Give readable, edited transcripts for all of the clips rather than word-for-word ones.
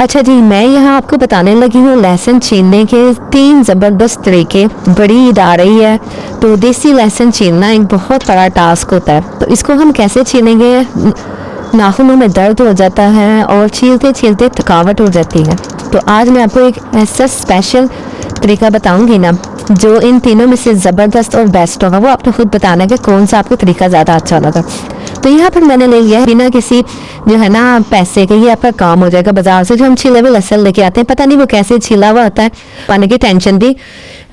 अच्छा जी, मैं यहाँ आपको बताने लगी हूँ लहसुन छीलने के 3 ज़बरदस्त तरीके। बड़ी ईद आ रही है तो देसी लहसुन छीलना एक बहुत बड़ा टास्क होता है। तो इसको हम कैसे छीलेंगे? नाखूनों में दर्द हो जाता है और छीलते छीलते थकावट हो जाती है। तो आज मैं आपको एक ऐसा स्पेशल तरीका बताऊंगी ना जो इन तीनों में से ज़बरदस्त और बेस्ट होगा। वो आपने खुद बताना कि कौन सा आपको तरीका ज़्यादा अच्छा लगा। तो यहाँ पर मैंने ले लिया है बिना किसी जो है ना पैसे के, ये आपका काम हो जाएगा। बाजार से जो हम छिले हुए लहसुन लेके आते हैं, पता नहीं वो कैसे छिला हुआ होता है, पाने की टेंशन भी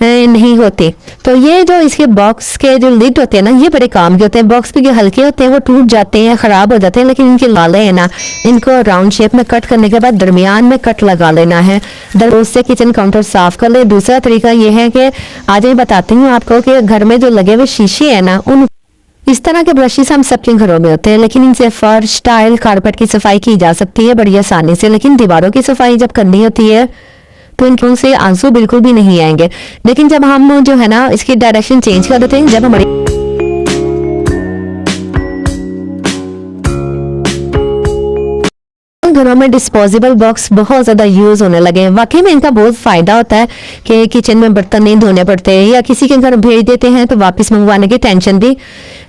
नहीं होती। तो ये जो इसके बॉक्स के जो लिड होते हैं ना, ये बड़े काम के होते हैं। बॉक्स भी हल्के होते हैं, वो टूट जाते हैं, खराब हो जाते हैं, लेकिन इनके लाले हैं ना, इनको राउंड शेप में कट करने के बाद दरमियान में कट लगा लेना है। उससे किचन काउंटर साफ कर ले। दूसरा तरीका ये है कि आज मैं बताती हूँ आपको कि घर में जो लगे हुए शीशे हैं ना, उन इस तरह के ब्रशेस हम सबके घरों में होते हैं, लेकिन इनसे फर्श, टाइल, कारपेट की सफाई की जा सकती है बड़ी आसानी से। लेकिन दीवारों की सफाई जब करनी होती है तो इनकों से आंसू बिल्कुल भी नहीं आएंगे। लेकिन जब हम जो है ना इसकी डायरेक्शन चेंज कर देते हैं, जब हमारी घरों में डिस्पोजेबल बॉक्स बहुत ज़्यादा यूज़ होने लगे हैं। वाकई में इनका बहुत फ़ायदा होता है कि किचन में बर्तन नहीं धोने पड़ते, या किसी के घर भेज देते हैं तो वापस मंगवाने की टेंशन भी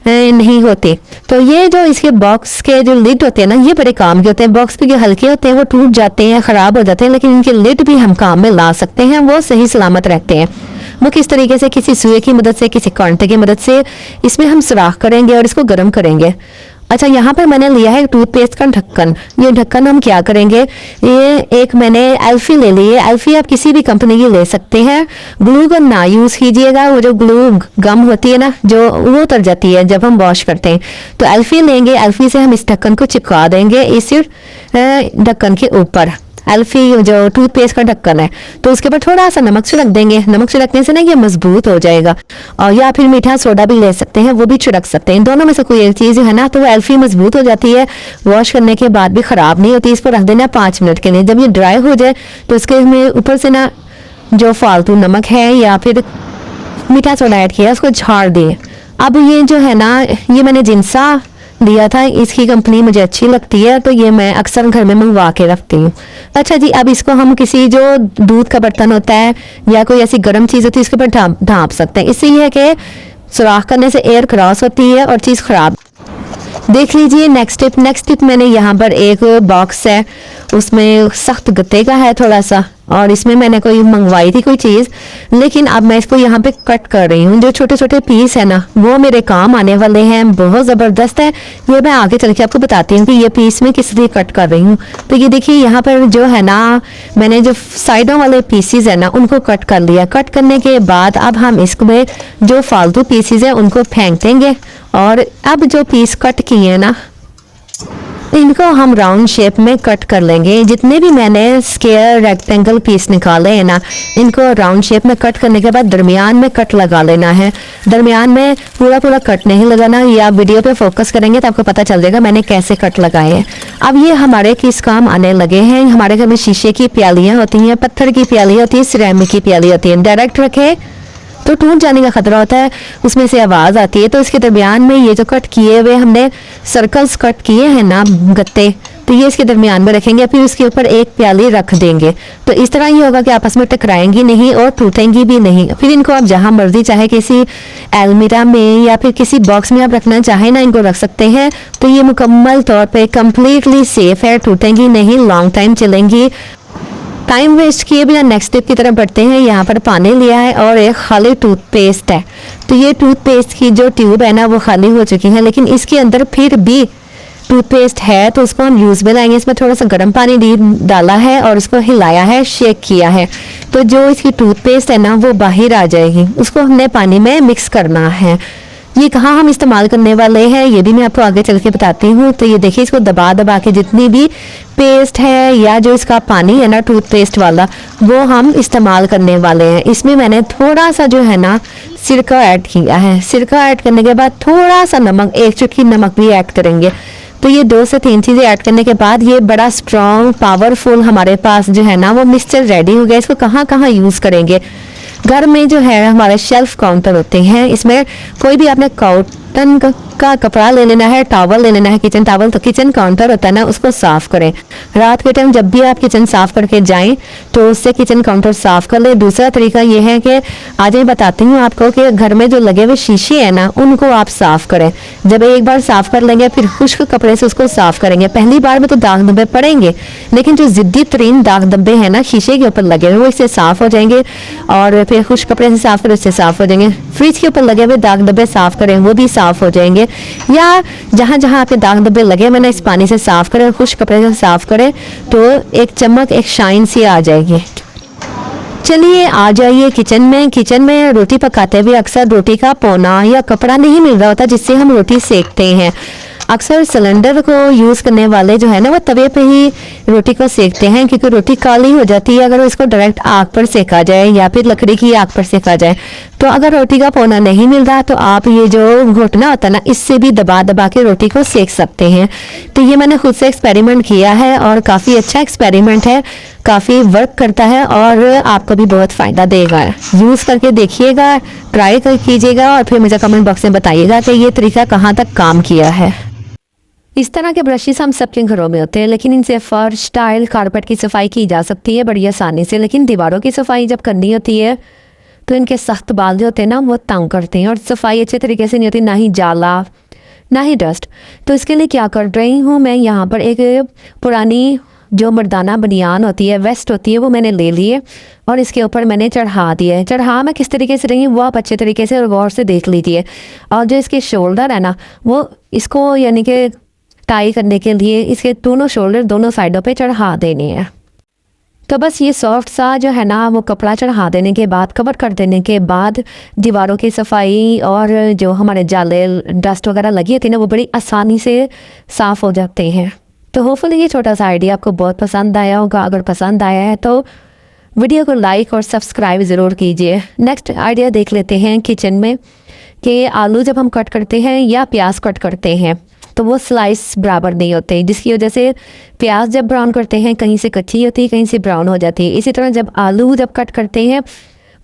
नहीं होती। तो ये जो इसके बॉक्स के जो लिड होते हैं ना, ये बड़े काम के होते हैं। बॉक्स भी हल्के होते हैं, वो टूट जाते हैं, ख़राब हो जाते हैं, लेकिन इनके लिड भी हम काम में ला सकते हैं, वो सही सलामत रहते हैं। वो किस तरीके से? किसी सुई की मदद से, किसी कांटे की मदद से इसमें हम सुराख करेंगे और इसको गर्म करेंगे। अच्छा, यहाँ पर मैंने लिया है टूथपेस्ट का ढक्कन। ये ढक्कन हम क्या करेंगे, ये एक मैंने एल्फी ले ली है। एल्फी आप किसी भी कंपनी की ले सकते हैं। ग्लू गन ना यूज़ कीजिएगा, वो जो ग्लू गम होती है ना, जो वो उतर जाती है जब हम वॉश करते हैं। तो एल्फी लेंगे, एल्फी से हम इस ढक्कन को चिपका देंगे इस ढक्कन के ऊपर। एल्फी जो टूथपेस्ट का ढक्कन है, तो उसके ऊपर थोड़ा सा नमक छिड़क देंगे। नमक छिड़कने से ना ये मजबूत हो जाएगा। और या फिर मीठा सोडा भी ले सकते हैं, वो भी छिड़क सकते हैं। दोनों में से कोई एक चीज़ है ना, तो वो एल्फी मजबूत हो जाती है, वॉश करने के बाद भी ख़राब नहीं होती। इस पर रख देना 5 मिनट के लिए। जब ये ड्राई हो जाए तो इसके में ऊपर से ना जो फालतू नमक है या फिर मीठा सोडा ऐड किया, उसको झाड़ दिए। अब ये जो है ना, ये मैंने जिनसा लिया था, इसकी कंपनी मुझे अच्छी लगती है, तो ये मैं अक्सर घर में मंगवा के रखती हूँ। अच्छा जी, अब इसको हम किसी जो दूध का बर्तन होता है या कोई ऐसी गर्म चीज़ होती है, इसके ऊपर ढाँप सकते हैं। इससे ये है कि सुराख करने से एयर क्रॉस होती है और चीज़ ख़राब। देख लीजिए नेक्स्ट टिप मैंने यहाँ पर एक बॉक्स है, उसमें सख्त गत्ते का है थोड़ा सा, और इसमें मैंने कोई मंगवाई थी कोई चीज़, लेकिन अब मैं इसको यहाँ पे कट कर रही हूँ। जो छोटे छोटे पीस है ना, वो मेरे काम आने वाले हैं, बहुत ज़बरदस्त है। ये मैं आगे चल के आपको बताती हूँ कि ये पीस में किस लिए कट कर रही हूँ। तो ये देखिए यहाँ पर जो है ना, मैंने जो साइडों वाले पीसीज है ना, उनको कट कर लिया। कट करने के बाद अब हम इसमें जो फालतू पीसीज है उनको फेंक देंगे, और अब जो पीस कट किए ना, इनको हम राउंड शेप में कट कर लेंगे। जितने भी मैंने स्क्वायर रेक्टेंगल पीस निकाले हैं ना, इनको राउंड शेप में कट करने के बाद दरमियान में कट लगा लेना है। दरमियान में पूरा कट नहीं लगाना। ये आप वीडियो पे फोकस करेंगे तो आपको पता चल जाएगा मैंने कैसे कट लगाए हैं। अब ये हमारे किस काम आने लगे हैं। हमारे घर में शीशे की प्यालियाँ होती हैं, पत्थर की प्याली होती है, सिरेमिक की प्याली होती है। डायरेक्ट रखे तो टूट जाने का खतरा होता है, उसमें से आवाज़ आती है। तो इसके दरमियान में ये जो कट किए हुए हमने सर्कल्स कट किए हैं ना गत्ते, तो ये इसके दरमियान में रखेंगे, फिर उसके ऊपर एक प्याली रख देंगे। तो इस तरह ये होगा कि आपस में टकराएंगी नहीं और टूटेंगी भी नहीं। फिर इनको आप जहाँ मर्जी, चाहे किसी अलमीरा में या फिर किसी बॉक्स में आप रखना चाहे ना, इनको रख सकते हैं। तो ये मुकम्मल तौर पर कम्प्लीटली सेफ है, टूटेंगी नहीं, लॉन्ग टाइम चलेंगी। टाइम वेस्ट किए बिना नेक्स्ट स्टेप की तरफ बढ़ते हैं। यहाँ पर पानी लिया है और एक खाली टूथपेस्ट है। तो ये टूथपेस्ट की जो ट्यूब है ना, वो खाली हो चुकी है, लेकिन इसके अंदर फिर भी टूथपेस्ट है, तो उसको हम यूज़ में लाएंगे। इसमें थोड़ा सा गर्म पानी डाला है और उसको हिलाया है, शेक किया है। तो जो इसकी टूथपेस्ट है ना, वो बाहर आ जाएगी। उसको हमने पानी में मिक्स करना है। ये कहाँ हम इस्तेमाल करने वाले हैं, ये भी मैं आपको आगे चल के बताती हूँ। तो ये देखिए, इसको दबा दबा के जितनी भी पेस्ट है या जो इसका पानी है ना टूथपेस्ट वाला, वो हम इस्तेमाल करने वाले हैं। इसमें मैंने थोड़ा सा जो है ना सिरका ऐड किया है। सिरका ऐड करने के बाद थोड़ा सा नमक, 1 चुटकी नमक भी ऐड करेंगे। तो ये 2 से 3 चीज़ें ऐड करने के बाद ये बड़ा स्ट्रॉन्ग पावरफुल हमारे पास जो है ना वो मिक्सचर रेडी हो गया। इसको कहाँ कहाँ यूज़ करेंगे? घर में जो है हमारे शेल्फ काउंटर होते हैं, इसमें कोई भी आपने कॉटन का हल्का कपड़ा ले लेना है, टॉवल ले लेना है, किचन टॉवल, तो किचन काउंटर होता है ना उसको साफ करें। रात के टाइम जब भी आप किचन साफ करके जाएं तो उससे किचन काउंटर साफ कर ले। दूसरा तरीका ये है कि आज मैं बताती हूँ आपको कि घर में जो लगे हुए शीशे हैं ना उनको आप साफ करें। जब एक बार साफ कर लेंगे फिर खुश्क कपड़े से उसको साफ करेंगे। पहली बार में तो दाग धब्बे पड़ेंगे, लेकिन जो जिद्दी तरीन दाग धब्बे हैं ना शीशे के ऊपर लगे हुए वो इससे साफ हो जाएंगे, और फिर खुश्क कपड़े से साफ करें उससे साफ हो जाएंगे। फ्रिज के ऊपर लगे हुए दाग धब्बे साफ करें वो भी साफ हो जाएंगे, या जहां जहां आपके दाग धब्बे लगे हुए ना इस पानी से साफ करें और खुश्क कपड़े से साफ करें तो एक चमक, एक शाइन सी आ जाएगी। चलिए आ जाइए किचन में। किचन में रोटी पकाते हुए अक्सर रोटी का पौना या कपड़ा नहीं मिल रहा होता जिससे हम रोटी सेकते हैं। अक्सर सिलेंडर को यूज़ करने वाले जो है ना वो तवे पे ही रोटी को सेकते हैं, क्योंकि रोटी काली हो जाती है अगर इसको डायरेक्ट आग पर सेका जाए या फिर लकड़ी की आग पर सेका जाए। तो अगर रोटी का पौना नहीं मिल रहा तो आप ये जो घोटना होता है ना इससे भी दबा दबा के रोटी को सेक सकते हैं। तो ये मैंने खुद से एक्सपेरिमेंट किया है और काफ़ी अच्छा एक्सपेरिमेंट है, काफ़ी वर्क करता है और आपको भी बहुत फ़ायदा देगा। यूज़ करके देखिएगा, ट्राई कीजिएगा और फिर मुझे कमेंट बॉक्स में बताइएगा कि ये तरीका कहाँ तक काम किया है। इस तरह के ब्रशेस हम सबके घरों में होते हैं, लेकिन इनसे फर्श, टाइल, कारपेट की सफाई की जा सकती है बड़ी आसानी से। लेकिन दीवारों की सफाई जब करनी होती है तो इनके सख्त बाल जो होते हैं ना वो तंग करते हैं और सफाई अच्छे तरीके से नहीं होती, ना ही जाला ना ही डस्ट। तो इसके लिए क्या कर रही हूँ मैं, यहाँ पर एक पुरानी जो मर्दाना बनियान होती है, वेस्ट होती है, वो मैंने ले ली है और इसके ऊपर मैंने चढ़ा दिया है। चढ़ा मैं किस तरीके से रही हूँ वो आप अच्छे तरीके से और गौर से देख लीजिए। और जो इसके शोल्डर है ना वो इसको यानी कि टाई करने के लिए इसके दोनों शोल्डर दोनों साइडों पे चढ़ा देने हैं। तो बस ये सॉफ्ट सा जो है ना वो कपड़ा चढ़ा देने के बाद, कवर कर देने के बाद दीवारों की सफाई और जो हमारे जाले डस्ट वगैरह लगी होती है ना वो बड़ी आसानी से साफ़ हो जाते हैं। तो होपफुली ये छोटा सा आइडिया आपको बहुत पसंद आया होगा। अगर पसंद आया है तो वीडियो को लाइक और सब्सक्राइब ज़रूर कीजिए। नेक्स्ट आइडिया देख लेते हैं किचन में कि आलू जब हम कट करते हैं या प्याज कट करते हैं तो वो स्लाइस बराबर नहीं होते, जिसकी वजह से प्याज जब ब्राउन करते हैं कहीं से कच्ची होती है कहीं से ब्राउन हो जाती है। इसी तरह जब आलू जब कट करते हैं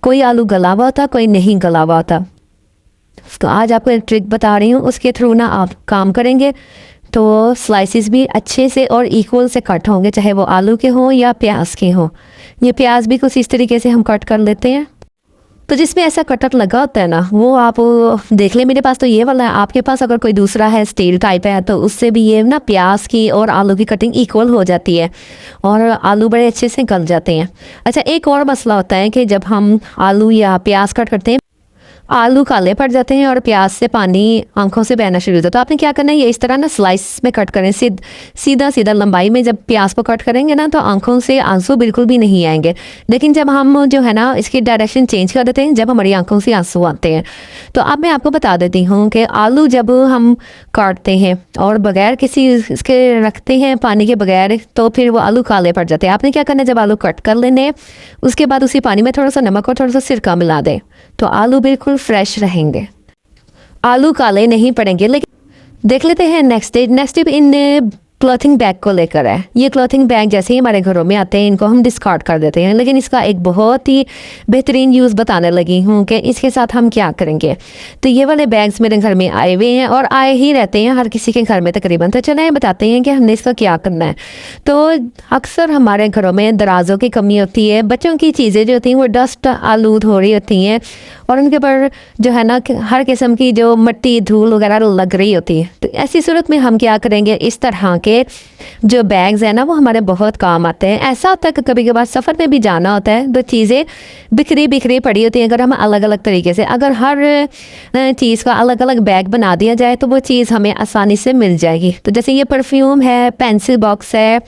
कोई आलू गला हुआ होता कोई नहीं गला हुआ होता। तो आज आपको एक ट्रिक बता रही हूँ, उसके थ्रू ना आप काम करेंगे तो स्लाइसिस भी अच्छे से और इक्वल से कट होंगे, चाहे वो आलू के हों या प्याज के हों। ये प्याज भी कुछ इस तरीके से हम कट कर लेते हैं। तो जिसमें ऐसा कटर लगा होता है ना वो आप देख लें। मेरे पास तो ये वाला है, आपके पास अगर कोई दूसरा है स्टील टाइप है तो उससे भी ये ना प्याज की और आलू की कटिंग इक्वल हो जाती है और आलू बड़े अच्छे से गल जाते हैं। अच्छा, एक और मसला होता है कि जब हम आलू या प्याज कट करते हैं आलू काले पड़ जाते हैं और प्याज से पानी आंखों से बहना शुरू हो जाता है। तो आपने क्या करना है, ये इस तरह ना स्लाइस में कट करें, सीधा सीधा लंबाई में। जब प्याज को कट करेंगे ना तो आंखों से आंसू बिल्कुल भी नहीं आएंगे, लेकिन जब हम जो है ना इसकी डायरेक्शन चेंज कर देते हैं जब हमारी आंखों से आंसू आते हैं। तो अब मैं आपको बता देती हूँ कि आलू जब हम काटते हैं और बगैर किसी इसके रखते हैं पानी के बगैर तो फिर वो आलू काले पड़ जाते हैं। आपने क्या करना है, जब आलू कट कर लेने उसके बाद उसी पानी में थोड़ा सा नमक और थोड़ा सा सिरका मिला दें तो आलू बिल्कुल फ्रेश रहेंगे, आलू काले नहीं पड़ेंगे। लेकिन देख लेते हैं नेक्स्ट टिप इन क्लॉथिंग बैग को लेकर है। ये क्लॉथिंग बैग जैसे ही हमारे घरों में आते हैं इनको हम डिस्कार्ड कर देते हैं, लेकिन इसका एक बहुत ही बेहतरीन यूज़ बताने लगी हूँ कि इसके साथ हम क्या करेंगे। तो ये वाले बैग्स मेरे घर में आए हुए हैं और आए ही रहते हैं हर किसी के घर में तकरीबन। तो चलें बताते हैं कि हमने इसका क्या करना है। तो अक्सर हमारे घरों में दराजों की कमी होती है, बच्चों की चीज़ें जो होती हैं वो डस्ट आलूद हो रही होती हैं और उनके ऊपर जो है ना हर किस्म की जो मिट्टी धूल वगैरह लग रही होती है। तो ऐसी सूरत में हम क्या करेंगे, इस तरह के जो बैग्स हैं ना वो हमारे बहुत काम आते हैं। ऐसा होता है कि कभी कभार सफ़र में भी जाना होता है तो चीज़ें बिखरी बिखरी पड़ी होती हैं। अगर हम अलग अलग तरीके से अगर हर चीज़ का अलग अलग बैग बना दिया जाए तो वो चीज़ हमें आसानी से मिल जाएगी। तो जैसे ये परफ्यूम है, पेंसिल बॉक्स है,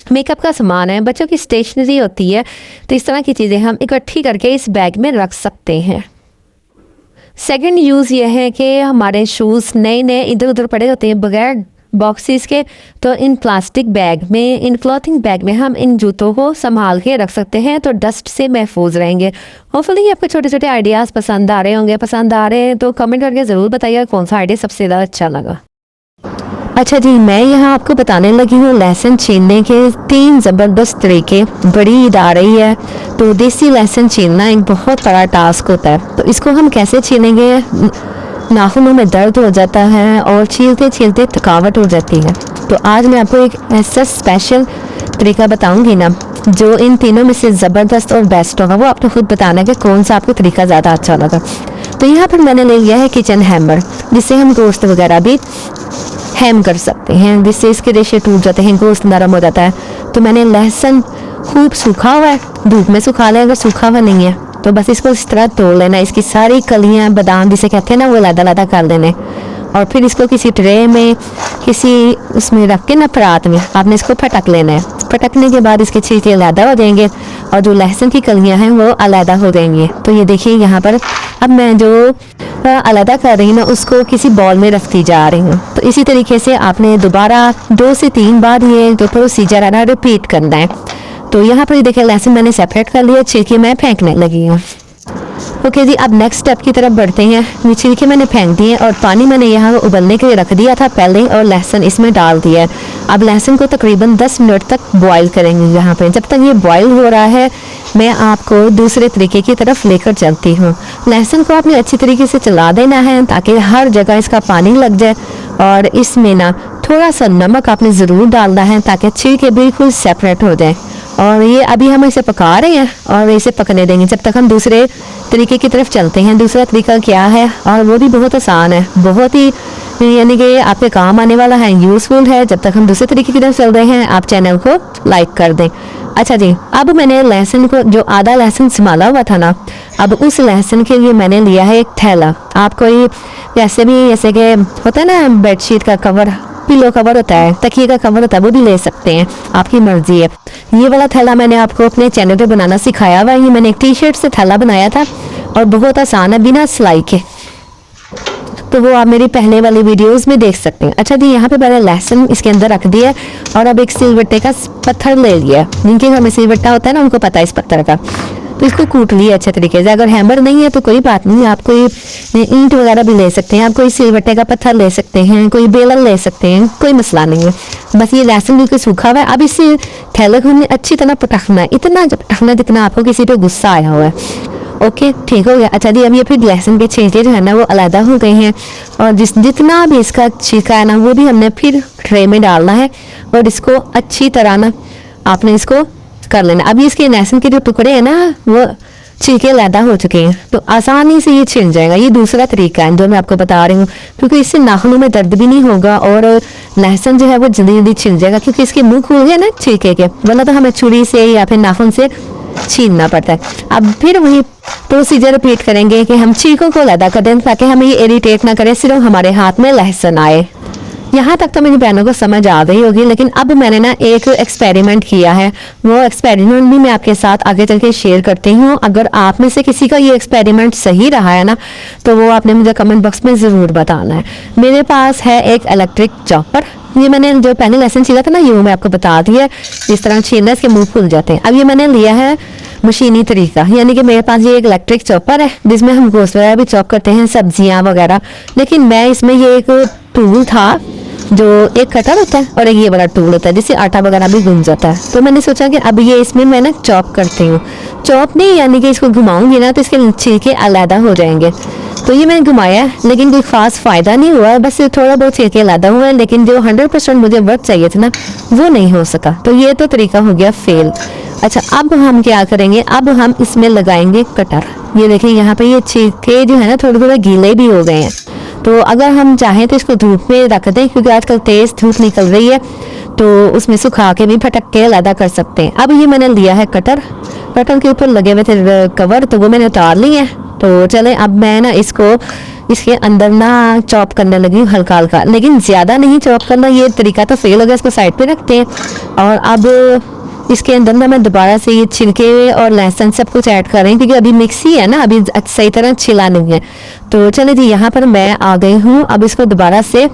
मेकअप का सामान है, बच्चों की स्टेशनरी होती है, तो इस तरह की चीज़ें हम इकट्ठी करके इस बैग में रख सकते हैं। सेकंड यूज़ ये है कि हमारे शूज़ नए नए इधर उधर पड़े होते हैं बगैर बॉक्सेस के, तो इन प्लास्टिक बैग में, इन क्लॉथिंग बैग में हम इन जूतों को संभाल के रख सकते हैं तो डस्ट से महफूज रहेंगे। होपफुली आपको छोटे छोटे आइडियाज़ पसंद आ रहे होंगे। पसंद आ रहे हैं तो कमेंट करके ज़रूर बताइएगा कौन सा आइडिया सबसे ज़्यादा अच्छा लगा। अच्छा जी, मैं यहाँ आपको बताने लगी हूँ लहसुन छीलने के 3 ज़बरदस्त तरीके। बड़ी ईद आ रही है तो देसी लहसुन छीलना एक बहुत बड़ा टास्क होता है। तो इसको हम कैसे छीलेंगे, नाखूनों में दर्द हो जाता है और छीलते छीलते थकावट हो जाती है। तो आज मैं आपको एक ऐसा स्पेशल तरीका बताऊंगी ना जो इन तीनों में से ज़बरदस्त और बेस्ट होगा। वो आपको खुद बताना है कि कौन सा आपको तरीका ज़्यादा अच्छा लगा। तो यहाँ पर मैंने ले लिया है किचन हैमर, जिससे हम गोश्त वगैरह भी हैम कर सकते हैं, जिससे इसके रेशे टूट जाते हैं, गोश्त नरम हो जाता है। तो मैंने लहसुन खूब सूखा हुआ है, धूप में सुखा लें, अगर सूखा हुआ नहीं है तो बस इसको इस तरह तोड़ लेना। इसकी सारी कलियां, बादाम जिसे कहते हैं ना, वो अलग-अलग कर लेने और फिर इसको किसी ट्रे में, किसी उसमें रख के ना, परात में आपने इसको फटक लेना है। फटकने के बाद इसके छिलके अलहदा हो जाएंगे और जो लहसुन की कलियां हैं वो अलहदा हो जाएंगी। तो ये देखिए यहाँ पर अब मैं जो अलहदा कर रही हूँ ना, उसको किसी बॉल में रखती जा रही हूँ। तो इसी तरीके से आपने दोबारा 2 से 3 बार ये जो प्रोसीजर है ना, रिपीट करना है। तो यहाँ पर देखिए लहसुन मैंने सेपरेट कर लिया, छिलके मैं फेंकने लगी हूँ। ओके जी, अब नेक्स्ट स्टेप की तरफ बढ़ते हैं। ये छिलके मैंने फेंक दिए और पानी मैंने यहाँ उबलने के लिए रख दिया था पहले और लहसुन इसमें डाल दिया है। अब लहसुन को तकरीबन 10 मिनट तक बॉईल करेंगे। यहाँ पे जब तक ये बॉईल हो रहा है मैं आपको दूसरे तरीके की तरफ लेकर चलती हूँ। लहसुन को आपने अच्छी तरीके से चला देना है ताकि हर जगह इसका पानी लग जाए और इसमें ना थोड़ा सा नमक आपने ज़रूर डालना है ताकि छिलके बिल्कुल सेपरेट हो जाए। और ये अभी हम इसे पका रहे हैं और इसे पकने देंगे जब तक हम दूसरे तरीके की तरफ चलते हैं। दूसरा तरीका क्या है, और वो भी बहुत आसान है, बहुत ही यानी कि आपके काम आने वाला है, यूज़फुल है। जब तक हम दूसरे तरीके की तरफ चल रहे हैं आप चैनल को लाइक कर दें। अच्छा जी, अब मैंने लहसुन को, जो आधा लहसुन संभाला हुआ था ना, अब उस लहसुन के लिए मैंने लिया है एक थैला। आप कोई वैसे भी जैसे कि होता है ना बेडशीट का कवर, पिलो कवर होता है, तकिए का कवर होता है, वो भी ले सकते हैं, आपकी मर्जी है। ये वाला थैला मैंने आपको अपने चैनल पे बनाना सिखाया हुआ है। ये मैंने एक टी-शर्ट से थैला बनाया था और बहुत आसान है, बिना सिलाई के। तो वो आप मेरी पहले वाली वीडियोस में देख सकते हैं। अच्छा जी, यहाँ पे मैंने लहसुन इसके अंदर रख दिया है और अब एक सिलवट्टे का पत्थर ले लिया। जिनके घर में सिलवट्टा होता है ना, उनको पता है इस पत्थर का। तो इसको कूट लिया अच्छे तरीके से। अगर हैमर नहीं है तो कोई बात नहीं, आप कोई ईंट वगैरह भी ले सकते हैं, आप कोई सिलवट्टे का पत्थर ले सकते हैं, कोई बेलन ले सकते हैं, कोई मसला नहीं है। बस ये लहसुन बिल्कुल सूखा हुआ है। अब इस थैले को हमने अच्छी तरह पटकना है, इतना पटकना जितना आपको किसी पे गुस्सा आया हुआ है। ओके, ठीक हो गया। अच्छा जी, अब ये फिर लहसुन के छिलके जो है ना वो अलग हो गए हैं और जितना भी इसका छिलका है ना वो भी हमने फिर ट्रे में डालना है और इसको अच्छी तरह ना आपने इसको कर लेना। अभी इसके लहसुन के जो टुकड़े हैं ना वो छिलके अलग हो चुके हैं, तो आसानी से ये छिल जाएगा। ये दूसरा तरीका है जो मैं आपको बता रही हूँ, क्योंकि इससे नाखूनों में दर्द भी नहीं होगा और लहसुन जो है वो जल्दी जल्दी छिल जाएगा, क्योंकि इसके मुंह खुल गए ना छिलके के, वरना तो हमें छुरी से या फिर नाखून से छीलना पड़ता है। अब फिर वही प्रोसीजर रिपीट करेंगे कि हम छिलकों को अलग कर दें ताकि हमें ये इरिटेट ना करे, सिर्फ हमारे हाथ में लहसुन आए। यहाँ तक तो मेरी बहनों को समझ आ गई होगी, लेकिन अब मैंने ना एक एक्सपेरिमेंट किया है। वो एक्सपेरिमेंट भी मैं आपके साथ आगे चल के शेयर करती हूँ। अगर आप में से किसी का ये एक्सपेरिमेंट सही रहा है ना, तो वो आपने मुझे कमेंट बॉक्स में ज़रूर बताना है। मेरे पास है एक इलेक्ट्रिक चॉपर। ये मैंने जो पहले लहसुन छीला था ना, ये मैं आपको बता दिया इस तरह छीलना, इसके मुंह खुल जाते हैं। अब ये मैंने लिया है मशीनी तरीका, यानी कि मेरे पास ये एक इलेक्ट्रिक चॉपर है जिसमें हम गोश्त वगैरह भी चॉप करते हैं, सब्जियां वगैरह। लेकिन मैं इसमें ये एक टूल था, जो एक कटर होता है और एक ये वाला टूल होता है जिससे आटा वगैरह भी गूंज जाता है। तो मैंने सोचा कि अब ये इसमें मैं ना चॉप करती हूँ। चॉप नहीं, यानी कि इसको घुमाऊंगी ना तो इसके छिलके अलहदा हो जाएंगे। तो ये मैंने घुमाया लेकिन कोई खास फायदा नहीं हुआ, बस थोड़ा बहुत छिलके अलहदा हुआ है, लेकिन जो 100% मुझे वर्क चाहिए था ना वो नहीं हो सका। तो ये तो तरीका हो गया फेल। अच्छा, अब हम क्या करेंगे, अब हम इसमें लगाएंगे कटर। ये देखिए यहाँ पे ये छिलके जो है ना थोड़े थोड़े गीले भी हो गए हैं। तो अगर हम चाहें तो इसको धूप में रख दें, क्योंकि आजकल तेज धूप निकल रही है, तो उसमें सुखा के भी फटक के अलग कर सकते हैं। अब ये मैंने लिया है कटर, कटर के ऊपर लगे हुए थे कवर, तो वो मैंने उतार लिए हैं। तो चले अब मैं ना इसको इसके अंदर ना चॉप करने लगी हूँ हल्का हल्का, लेकिन ज़्यादा नहीं चॉप करना, ये तरीका तो फेल हो गया। इसको साइड पे रखते हैं और अब इसके अंदर ना मैं दोबारा से ये छिलके और लहसुन सब कुछ ऐड कर रही हूँ, क्योंकि अभी मिक्सी है ना, अभी सही तरह छिला नहीं है। तो चले जी, यहाँ पर मैं आ गई हूँ। अब इसको दोबारा से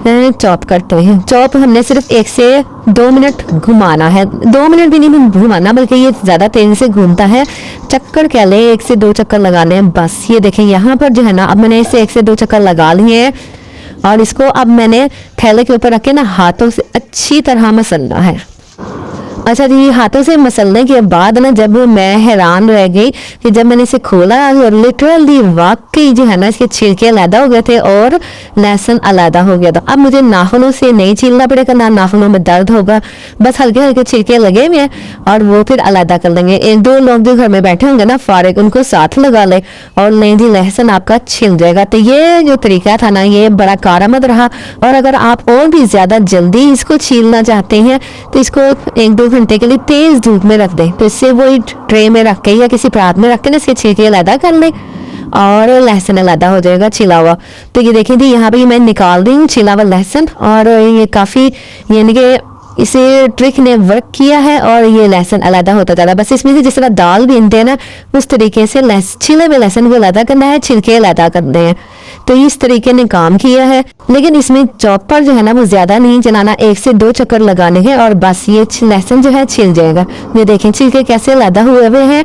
चॉप करते हैं। चॉप हमने सिर्फ 1 से 2 मिनट घुमाना है, 2 मिनट भी नहीं घुमाना, बल्कि ये ज़्यादा तेज़ी से घूमता है। चक्कर कह ले, 1 से 2 चक्कर लगाने हैं बस। ये देखें यहाँ पर जो है ना, अब मैंने इसे 1 से 2 चक्कर लगा लिए हैं और इसको अब मैंने थैले के ऊपर रख के ना हाथों से अच्छी तरह मसलना है। अच्छा जी, हाथों से मसलने के बाद ना जब मैं हैरान रह गई कि जब मैंने इसे खोला और लिटरली वाकई जो है ना इसके छिलके अलग हो गए थे और लहसुन अलग हो गया था। अब मुझे नाखूनों से नहीं छीलना पड़ेगा, ना नाखूनों में दर्द होगा, बस हल्के हल्के छिलके लगे हुए हैं और वो फिर अलग कर लेंगे। एक दो लोग जो घर में बैठे होंगे ना फारिग, उनको साथ लगा ले और नहीं जी लहसुन आपका छिल जाएगा। तो ये जो तरीका था ना ये बड़ा कारआमद रहा। और अगर आप और भी ज्यादा जल्दी इसको छीलना चाहते हैं तो इसको 1-2 घंटे के लिए तेज धूप में रख दें, तो इससे वो ट्रे में रख के या किसी परात में रख के ना इसके छिलके अलग कर लें और लहसुन अलग हो जाएगा छिला हुआ। तो ये देखें जी यहाँ पे मैं निकाल दी हूँ छिला हुआ लहसुन और ये काफ़ी यानी कि इसे ट्रिक ने वर्क किया है और ये लहसुन अलग होता जा रहा है। बस इसमें से जिस तरह दाल बीनते हैं ना उस तरीके से छिले हुए लहसुन को अलग करना है, छिलके अलग करने हैं। तो इस तरीके ने काम किया है, लेकिन इसमें चॉपर जो है ना वो ज्यादा नहीं चलाना, 1 से 2 चक्कर लगाने हैं और बस ये लहसुन जो है छिल जाएगा। ये देखें छिलके कैसे अलग हुए हैं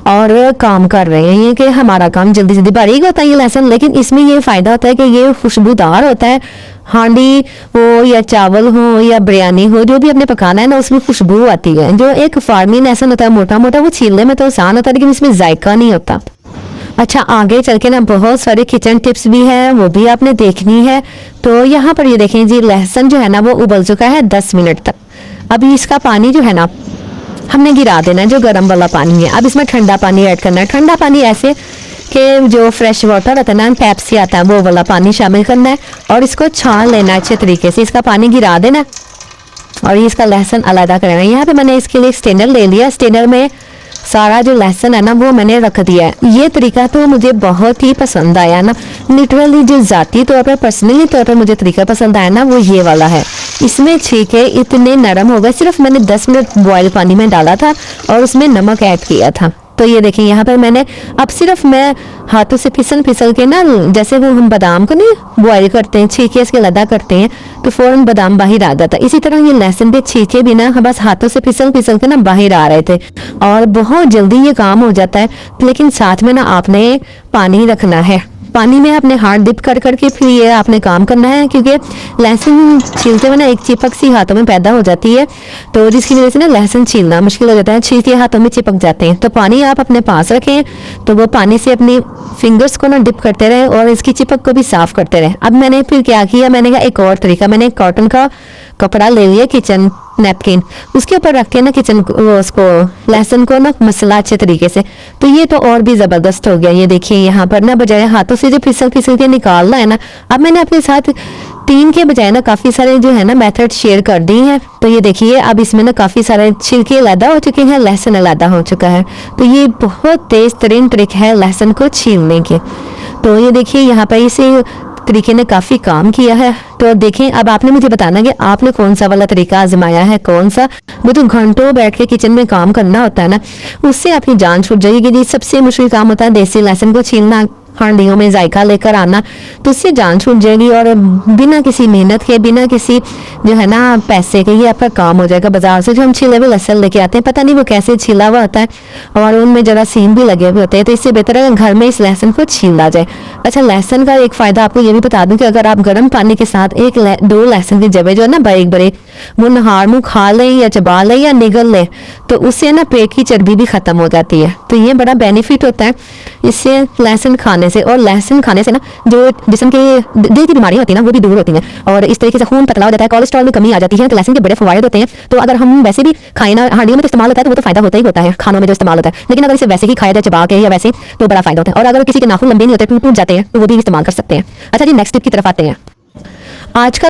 और काम कर रहे हैं। ये कि हमारा काम जल्दी जल्दी बारीक होता है ये लहसुन, लेकिन इसमें ये फायदा होता है कि ये खुशबूदार होता है। हांडी हो या चावल हो या बिरयानी हो, जो भी आपने पकाना है ना उसमें खुशबू आती है। जो एक फार्मी लहसुन होता है मोटा मोटा, वो छीलने में तो आसान होता है लेकिन इसमें जायका नहीं होता। अच्छा, आगे चल के ना बहुत सारे किचन टिप्स भी हैं, वो भी आपने देखनी है। तो यहाँ पर ये देखें जी लहसुन जो है ना वो उबल चुका है 10 मिनट तक। अभी इसका पानी जो है ना हमने गिरा देना है, जो गर्म वाला पानी है। अब इसमें ठंडा पानी ऐड करना है। ठंडा पानी ऐसे कि जो फ्रेश वाटर होता है ना, पेप्सी आता है, वो वाला पानी शामिल करना है और इसको छान लेना है अच्छे तरीके से। इसका पानी गिरा देना और ये इसका लहसुन अलग करना है। यहाँ पे मैंने इसके लिए स्टेनर ले लिया, स्टेनर में सारा जो लहसुन है ना वो मैंने रख दिया है। ये तरीका तो मुझे बहुत ही पसंद आया ना, लिटरली जो जाती तौर पर पर्सनली तौर पर मुझे तरीका पसंद आया ना वो ये वाला है। इसमें छिलके इतने नरम हो गए, सिर्फ मैंने 10 मिनट बॉयल पानी में डाला था और उसमें नमक ऐड किया था। तो ये देखिए यहाँ पर मैंने अब सिर्फ मैं हाथों से फिसल के ना, जैसे वो हम बादाम को नहीं बॉयल करते हैं छिलके इसके लदा करते हैं तो फौरन बादाम बाहर आ जाता है, इसी तरह ये लहसुन के छिलके भी ना बस हाथों से फिसल के ना बाहर आ रहे थे और बहुत जल्दी ये काम हो जाता है। लेकिन साथ में ना आपने पानी रखना है, पानी में आपने हाथ डिप कर करके फिर ये आपने काम करना है, क्योंकि लहसुन छीलते हुए ना एक चिपक सी हाथों में पैदा हो जाती है, तो जिसकी वजह से ना लहसुन छीलना मुश्किल हो जाता है, छिलके हाथों में चिपक जाते हैं। तो पानी आप अपने पास रखें, तो वो पानी से अपनी फिंगर्स को ना डिप करते रहे और इसकी चिपक को भी साफ करते रहे। अब मैंने फिर क्या किया, मैंने कहा एक और तरीका, मैंने एक कॉटन का कपड़ा ले लिया, किचन नैपकिन, उसके ऊपर रख के ना किचन उसको लहसुन को ना मसला अच्छे तरीके से। तो ये तो और भी जबरदस्त हो गया। ये देखिए यहाँ पर ना बजाय हाथों से जो फिसल के निकालना है ना, अब मैंने अपने साथ 3 के बजाय ना काफी सारे जो है ना मेथड शेयर कर दी हैं। तो ये देखिए अब इसमें ना काफी सारे छिलके अलग हो चुके हैं, लहसुन अलग हो चुका है। तो ये बहुत तेज तरीन ट्रिक है लहसुन को छीलने की। तो ये देखिए यहाँ पर इसे तरीके ने काफी काम किया है। तो देखें अब आपने मुझे बताना कि आपने कौन सा वाला तरीका आजमाया है, कौन सा। वो तो घंटों बैठ के किचन में काम करना होता है ना, उससे आपकी जान छूट जाएगी। जी सबसे मुश्किल काम होता है देसी लहसुन को छीलना, हांडियों में जायका लेकर आना, तो उससे जान छूट जाएगी और बिना किसी मेहनत के, बिना किसी जो है ना पैसे के ये आपका काम हो जाएगा। बाजार से जो हम छिले हुए लहसुन लेके आते हैं, पता नहीं वो कैसे छिला हुआ होता है और उनमें जरासीम भी लगे हुए होते हैं। तो इससे बेहतर है घर में इस लहसुन को छीला जाए। अच्छा, लहसुन का एक फायदा आपको ये भी बता दूं कि अगर आप गर्म पानी के साथ 1-2 लहसुन की जबे जो है ना बारीक बारीक वो नहार मुँह खा लें या चबा लें या निगल लें, तो उससे ना पेट की चर्बी भी खत्म हो जाती है। तो ये बड़ा बेनिफिट होता है इससे लहसुन खाने से। और लहसुन खाने से ना जो जिस्म के दिल की बीमारियां होती है ना वो भी दूर होती हैं और इस तरीके से खून पतला हो जाता है, कोलेस्ट्रॉल में कमी आ जाती है। तो लहसुन के बड़े फवायद होते हैं। तो अगर हम वैसे भी खाए ना, हांडियों में तो इस्तेमाल होता है तो वो तो फायदा होता ही होता है, खानों में जो इस्तेमाल होता है, लेकिन अगर इसे वैसे ही खाया जाए चबा के या वैसे, तो बड़ा फायदा होता है। और अगर किसी के नाखून लंबे नहीं होते, टूट जाते हैं, तो वो भी इस्तेमाल कर सकते हैं। अच्छा जी, नेक्स्ट टिप की तरफ आते हैं। आज का